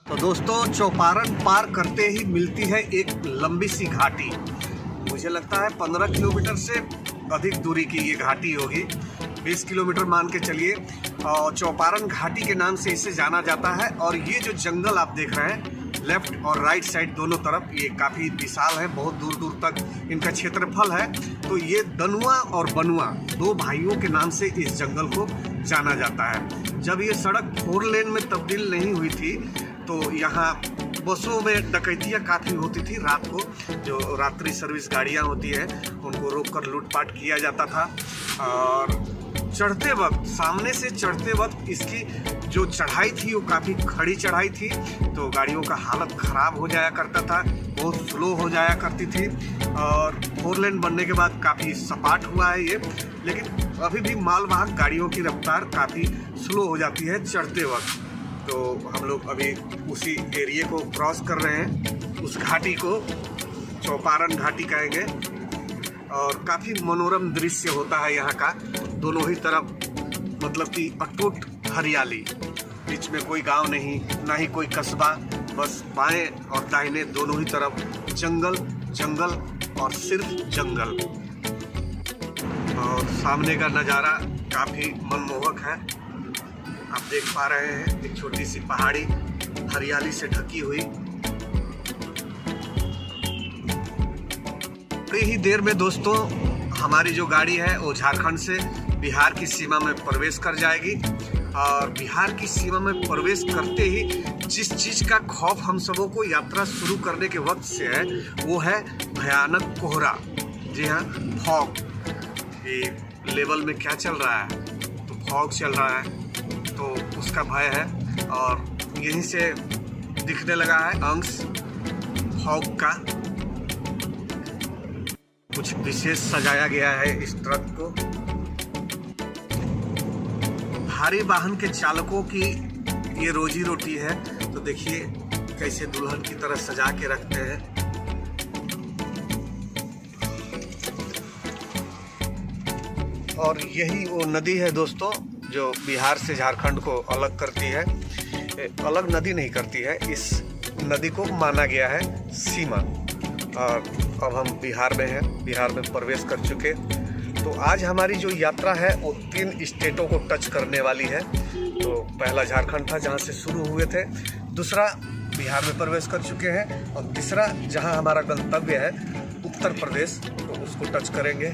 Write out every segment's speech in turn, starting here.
तो दोस्तों, चौपारण पार करते ही मिलती है एक लंबी सी घाटी। मुझे लगता है 15 किलोमीटर से अधिक दूरी की ये घाटी होगी, 20 किलोमीटर मान के चलिए। और चौपारण घाटी के नाम से इसे जाना जाता है। और ये जो जंगल आप देख रहे हैं लेफ्ट और राइट साइड दोनों तरफ, ये काफ़ी विशाल है, बहुत दूर दूर तक इनका क्षेत्रफल है। तो ये दनुआ और बनुआ दो भाइयों के नाम से इस जंगल को जाना जाता है। जब ये सड़क 4 लेन में तब्दील नहीं हुई थी तो यहाँ बसों में डकैतियाँ काफ़ी होती थी। रात को जो रात्रि सर्विस गाड़ियाँ होती हैं उनको रोककर लूटपाट किया जाता था। और चढ़ते वक्त, सामने से चढ़ते वक्त इसकी जो चढ़ाई थी वो काफ़ी खड़ी चढ़ाई थी, तो गाड़ियों का हालत ख़राब हो जाया करता था, बहुत स्लो हो जाया करती थी। और 4 लेन बनने के बाद काफ़ी सपाट हुआ है ये, लेकिन अभी भी मालवाहक गाड़ियों की रफ्तार काफ़ी स्लो हो जाती है चढ़ते वक्त। तो हम लोग अभी उसी एरिया को क्रॉस कर रहे हैं, उस घाटी को चौपारण घाटी कहेंगे। और काफ़ी मनोरम दृश्य होता है यहाँ का, दोनों ही तरफ मतलब कि अटूट हरियाली, बीच में कोई गांव नहीं, ना ही कोई कस्बा, बस बाएं और दाहिने दोनों ही तरफ जंगल जंगल और सिर्फ जंगल। और सामने का नज़ारा काफ़ी मनमोहक है। आप देख पा रहे हैं एक छोटी सी पहाड़ी हरियाली से ढकी हुई। थोड़ी ही देर में दोस्तों हमारी जो गाड़ी है वो झारखंड से बिहार की सीमा में प्रवेश कर जाएगी। और बिहार की सीमा में प्रवेश करते ही जिस चीज़ का खौफ हम सबों को यात्रा शुरू करने के वक्त से है वो है भयानक कोहरा। जी हाँ, फॉग। ये लेवल में क्या चल रहा है, तो फॉग चल रहा है, तो उसका भय है। और यहीं से दिखने लगा है अंश फॉग का। कुछ विशेष सजाया गया है इस ट्रक को। भारी वाहन के चालकों की ये रोजी रोटी है, तो देखिए कैसे दुल्हन की तरह सजा के रखते हैं। और यही वो नदी है दोस्तों जो बिहार से झारखंड को अलग करती है। अलग नदी नहीं करती है, इस नदी को माना गया है सीमा। और अब हम बिहार में हैं, बिहार में प्रवेश कर चुके। तो आज हमारी जो यात्रा है वो 3 स्टेटों को टच करने वाली है। तो पहला झारखंड था जहाँ से शुरू हुए थे, दूसरा बिहार में प्रवेश कर चुके हैं, और तीसरा जहाँ हमारा गंतव्य है उत्तर प्रदेश, तो उसको टच करेंगे।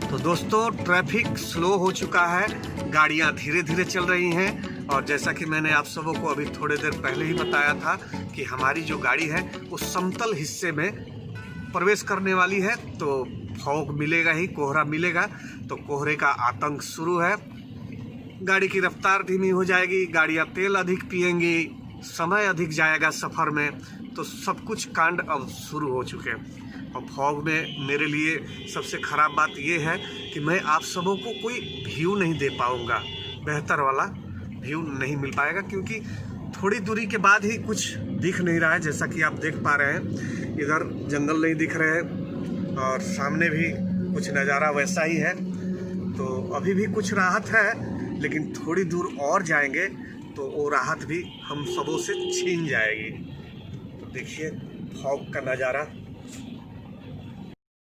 तो दोस्तों, ट्रैफिक स्लो हो चुका है, गाड़ियाँ धीरे धीरे चल रही हैं। और जैसा कि मैंने आप सबों को अभी थोड़ी देर पहले ही बताया था कि हमारी जो गाड़ी है वो समतल हिस्से में प्रवेश करने वाली है, तो फॉग मिलेगा ही, कोहरा मिलेगा। तो कोहरे का आतंक शुरू है, गाड़ी की रफ्तार धीमी हो जाएगी, गाड़ियाँ तेल अधिक पिएंगी, समय अधिक जाएगा सफ़र में। तो सब कुछ कांड अब शुरू हो चुके हैं। और फॉग में मेरे लिए सबसे ख़राब बात यह है कि मैं आप सबों को कोई व्यू नहीं दे पाऊँगा, बेहतर वाला व्यू नहीं मिल पाएगा, क्योंकि थोड़ी दूरी के बाद ही कुछ दिख नहीं रहा है। जैसा कि आप देख पा रहे हैं, इधर जंगल नहीं दिख रहे हैं और सामने भी कुछ नज़ारा वैसा ही है। तो अभी भी कुछ राहत है, लेकिन थोड़ी दूर और जाएंगे तो वो राहत भी हम सबों से छीन जाएगी। तो देखिए फॉग का नज़ारा।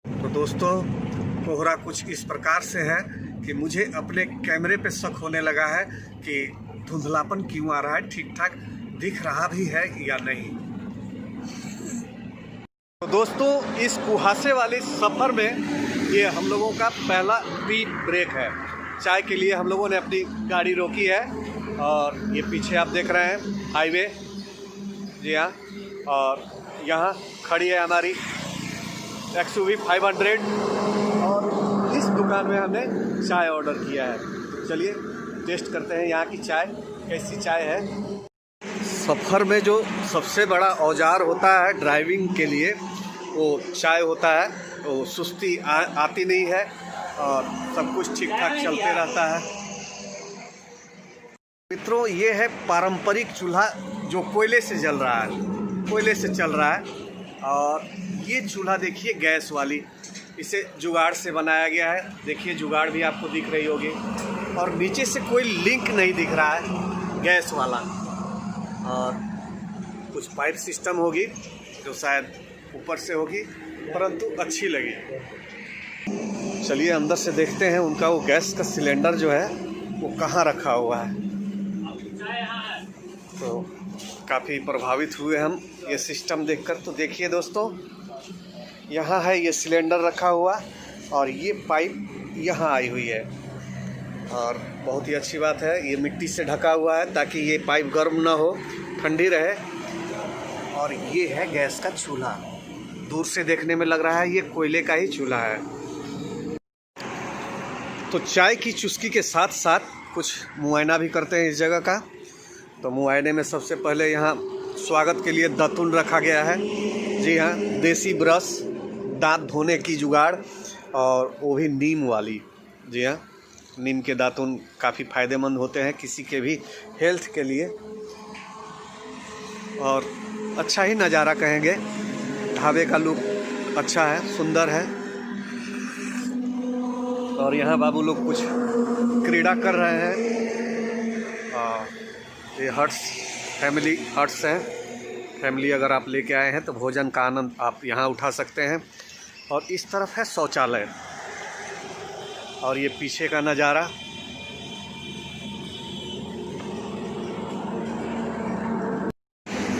तो दोस्तों, कोहरा कुछ इस प्रकार से है कि मुझे अपने कैमरे पे शक होने लगा है कि धुंधलापन क्यों आ रहा है, ठीक ठाक दिख रहा भी है या नहीं। तो दोस्तों, इस कुहासे वाले सफ़र में ये हम लोगों का पहला टी ब्रेक है। चाय के लिए हम लोगों ने अपनी गाड़ी रोकी है। और ये पीछे आप देख रहे हैं हाईवे, जी हाँ, और यहाँ खड़ी है हमारी XUV 500। और इस दुकान में हमने चाय ऑर्डर किया है। तो चलिए टेस्ट करते हैं यहाँ की चाय, कैसी चाय है। सफ़र में जो सबसे बड़ा औजार होता है ड्राइविंग के लिए वो चाय होता है। तो सुस्ती आती नहीं है और सब कुछ ठीक ठाक चलते रहता है। मित्रों, ये है पारंपरिक चूल्हा जो कोयले से जल रहा है, कोयले से चल रहा है। और ये चूल्हा देखिए गैस वाली, इसे जुगाड़ से बनाया गया है। देखिए जुगाड़ भी आपको दिख रही होगी। और नीचे से कोई लिंक नहीं दिख रहा है, गैस वाला। और कुछ पाइप सिस्टम होगी जो शायद ऊपर से होगी, परंतु अच्छी लगी। चलिए अंदर से देखते हैं उनका वो गैस का सिलेंडर जो है वो कहाँ रखा हुआ है। तो काफ़ी प्रभावित हुए हम ये सिस्टम देखकर। तो देखिए दोस्तों, यहाँ है ये सिलेंडर रखा हुआ और ये पाइप यहाँ आई हुई है, और बहुत ही अच्छी बात है ये मिट्टी से ढका हुआ है ताकि ये पाइप गर्म ना हो, ठंडी रहे। और ये है गैस का चूल्हा, दूर से देखने में लग रहा है ये कोयले का ही चूल्हा है। तो चाय की चुस्की के साथ साथ कुछ मुआयना भी करते हैं इस जगह का। तो मुआयने में सबसे पहले यहाँ स्वागत के लिए दातुन रखा गया है। जी हाँ, देसी ब्रश, दांत धोने की जुगाड़, और वो भी नीम वाली। जी हाँ, नीम के दातुन काफ़ी फ़ायदेमंद होते हैं किसी के भी हेल्थ के लिए। और अच्छा ही नज़ारा कहेंगे, ढाबे का लुक अच्छा है, सुंदर है। और यहाँ बाबू लोग कुछ क्रीड़ा कर रहे हैं। ये हट्स, फैमिली हट्स हैं। फैमिली अगर आप लेके आए हैं तो भोजन का आनंद आप यहाँ उठा सकते हैं। और इस तरफ है शौचालय, और ये पीछे का नज़ारा।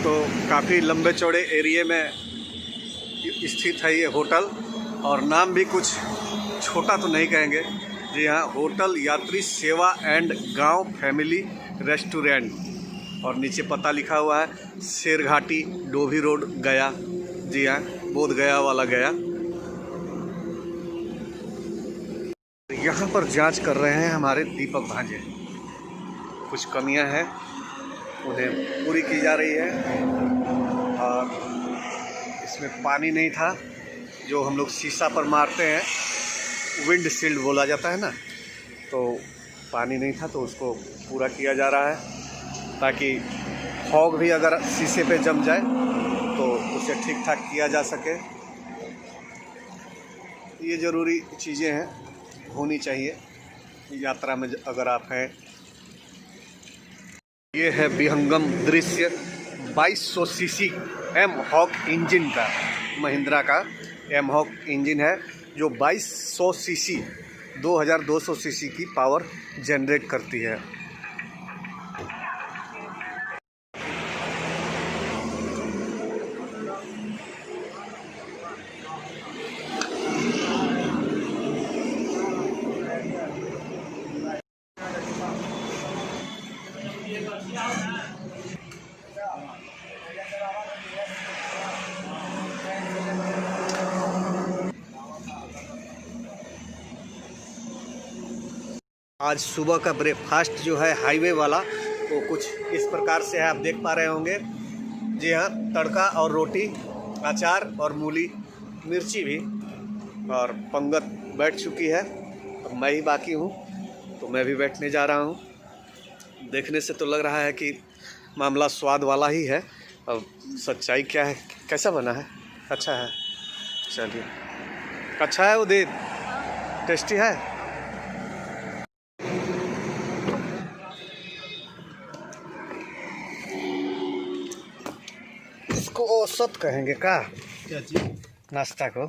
तो काफ़ी लंबे चौड़े एरिया में स्थित है ये होटल, और नाम भी कुछ छोटा तो नहीं कहेंगे। जी हाँ, होटल यात्री सेवा एंड गांव फैमिली रेस्टोरेंट, और नीचे पता लिखा हुआ है शेरघाटी, डोभी रोड, गया। जी हाँ, बोध गया वाला गया। यहाँ पर जांच कर रहे हैं हमारे दीपक भांजे। कुछ कमियां हैं, उन्हें पूरी की जा रही है। और इसमें पानी नहीं था, जो हम लोग शीशा पर मारते हैं, विंड शील्ड बोला जाता है ना, तो पानी नहीं था, तो उसको पूरा किया जा रहा है ताकि फॉग भी अगर शीशे पे जम जाए तो उसे ठीक ठाक किया जा सके। ये ज़रूरी चीज़ें हैं, होनी चाहिए यात्रा में अगर आप हैं। ये है विहंगम दृश्य 2200 सीसी एम-हॉक इंजन का, महिंद्रा का एम-हॉक इंजन है जो 2200 सीसी 2200 सीसी की पावर जनरेट करती है। आज सुबह का ब्रेकफास्ट जो है हाईवे वाला, वो कुछ इस प्रकार से है, आप देख पा रहे होंगे। जी हाँ, तड़का और रोटी, अचार और मूली, मिर्ची भी। और पंगत बैठ चुकी है, अब मैं ही बाकी हूँ, तो मैं भी बैठने जा रहा हूँ। देखने से तो लग रहा है कि मामला स्वाद वाला ही है। अब सच्चाई क्या है, कैसा बना है? अच्छा है, चलिए अच्छा है। उदित टेस्टी है। इसको औसत कहेंगे का, क्या चीज़? नाश्ता को।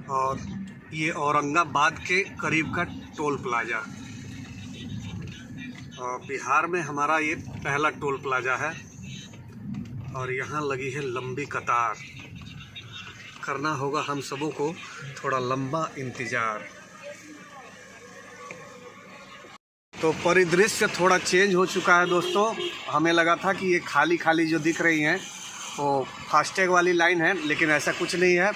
और ये औरंगाबाद के करीब का टोल प्लाजा, और बिहार में हमारा ये पहला टोल प्लाजा है। और यहाँ लगी है लंबी कतार, करना होगा हम सबों को थोड़ा लंबा इंतज़ार। तो परिदृश्य थोड़ा चेंज हो चुका है दोस्तों। हमें लगा था कि ये खाली खाली जो दिख रही हैं वो फास्टैग वाली लाइन है, लेकिन ऐसा कुछ नहीं है।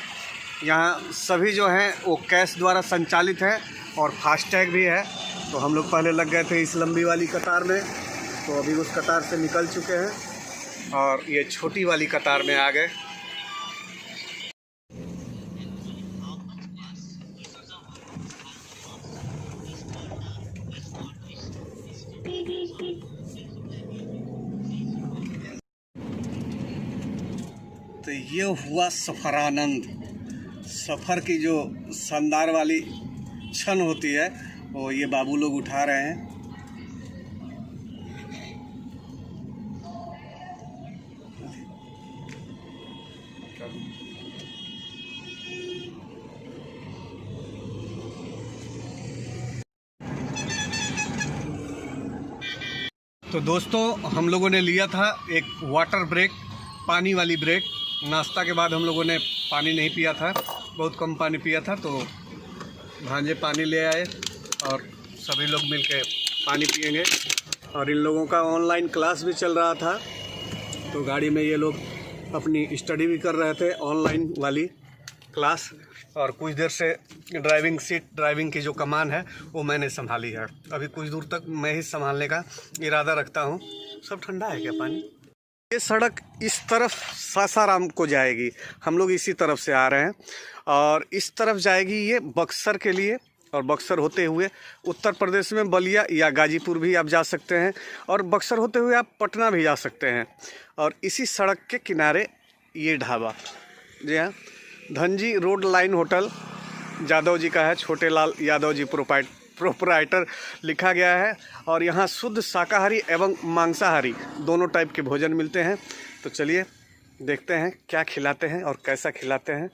यहाँ सभी जो हैं वो कैश द्वारा संचालित है और फास्टैग भी है। तो हम लोग पहले लग गए थे इस लंबी वाली कतार में, तो अभी उस कतार से निकल चुके हैं और ये छोटी वाली कतार में आ गए। तो ये हुआ सफ़रानंद। सफ़र की जो शानदार वाली क्षण होती है वो ये बाबू लोग उठा रहे हैं। तो दोस्तों हम लोगों ने लिया था एक वाटर ब्रेक, पानी वाली ब्रेक। नाश्ता के बाद हम लोगों ने पानी नहीं पिया था, बहुत कम पानी पिया था, तो भांजे पानी ले आए और सभी लोग मिलके पानी पिएंगे। और इन लोगों का ऑनलाइन क्लास भी चल रहा था, तो गाड़ी में ये लोग अपनी स्टडी भी कर रहे थे, ऑनलाइन वाली क्लास। और कुछ देर से ड्राइविंग की जो कमान है वो मैंने संभाली है। अभी कुछ दूर तक मैं ही संभालने का इरादा रखता हूँ। सब ठंडा है क्या पानी? ये सड़क इस तरफ सासाराम को जाएगी, हम लोग इसी तरफ से आ रहे हैं, और इस तरफ जाएगी ये बक्सर के लिए, और बक्सर होते हुए उत्तर प्रदेश में बलिया या गाजीपुर भी आप जा सकते हैं, और बक्सर होते हुए आप पटना भी जा सकते हैं। और इसी सड़क के किनारे ये ढाबा, जी हाँ, Dhanji road line hotel Yadav ji का है, छोटे लाल यादव जी प्रोपराइटर लिखा गया है। और यहाँ शुद्ध शाकाहारी एवं मांसाहारी दोनों टाइप के भोजन मिलते हैं। तो चलिए देखते हैं क्या खिलाते हैं और कैसा खिलाते हैं।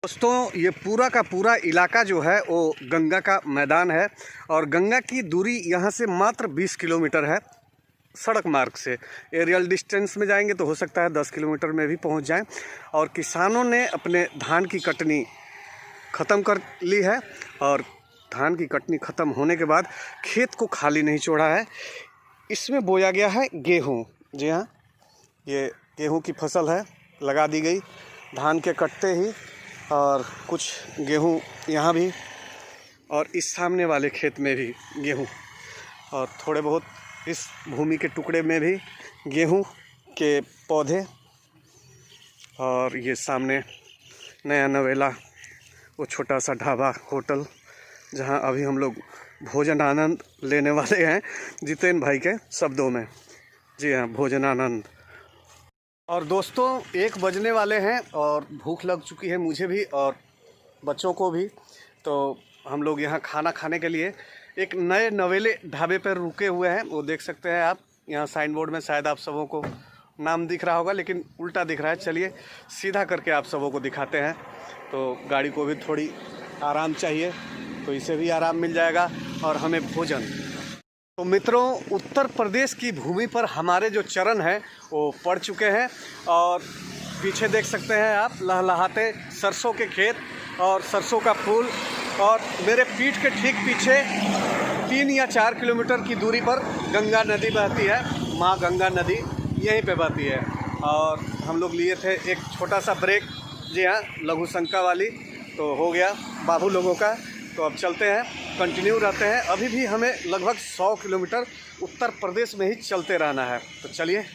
दोस्तों ये पूरा का पूरा इलाका जो है वो गंगा का मैदान है, और गंगा की दूरी यहाँ से मात्र 20 किलोमीटर है सड़क मार्ग से। एरियल डिस्टेंस में जाएंगे तो हो सकता है 10 किलोमीटर में भी पहुँच जाएं। और किसानों ने अपने धान की कटनी ख़त्म कर ली है, और धान की कटनी ख़त्म होने के बाद खेत को खाली नहीं छोड़ा है। इसमें बोया गया है गेहूँ। जी हाँ, ये गेहूँ की फसल है, लगा दी गई धान के कटते ही। और कुछ गेहूँ यहाँ भी, और इस सामने वाले खेत में भी गेहूँ, और थोड़े बहुत इस भूमि के टुकड़े में भी गेहूँ के पौधे। और ये सामने नया नवेला वो छोटा सा ढाबा होटल, जहाँ अभी हम लोग भोजन आनंद लेने वाले हैं, जितेंद्र भाई के शब्दों में। जी हाँ, भोजन आनंद। और दोस्तों 1 बजने वाले हैं और भूख लग चुकी है मुझे भी और बच्चों को भी। तो हम लोग यहाँ खाना खाने के लिए एक नए नवेले ढाबे पर रुके हुए हैं। वो देख सकते हैं आप, यहाँ साइन बोर्ड में शायद आप सबों को नाम दिख रहा होगा, लेकिन उल्टा दिख रहा है। चलिए सीधा करके आप सबों को दिखाते हैं। तो गाड़ी को भी थोड़ी आराम चाहिए, तो इसे भी आराम मिल जाएगा, और हमें भोजन। तो मित्रों, उत्तर प्रदेश की भूमि पर हमारे जो चरण हैं वो पड़ चुके हैं, और पीछे देख सकते हैं आप लहलहाते सरसों के खेत और सरसों का फूल। और मेरे पीठ के ठीक पीछे 3 या 4 किलोमीटर की दूरी पर गंगा नदी बहती है, माँ गंगा नदी यहीं पे बहती है। और हम लोग लिए थे एक छोटा सा ब्रेक, जी हाँ, लघु शंका वाली, तो हो गया बाबू लोगों का। तो अब चलते हैं, कंटिन्यू रहते हैं। अभी भी हमें लगभग 100 किलोमीटर उत्तर प्रदेश में ही चलते रहना है। तो चलिए।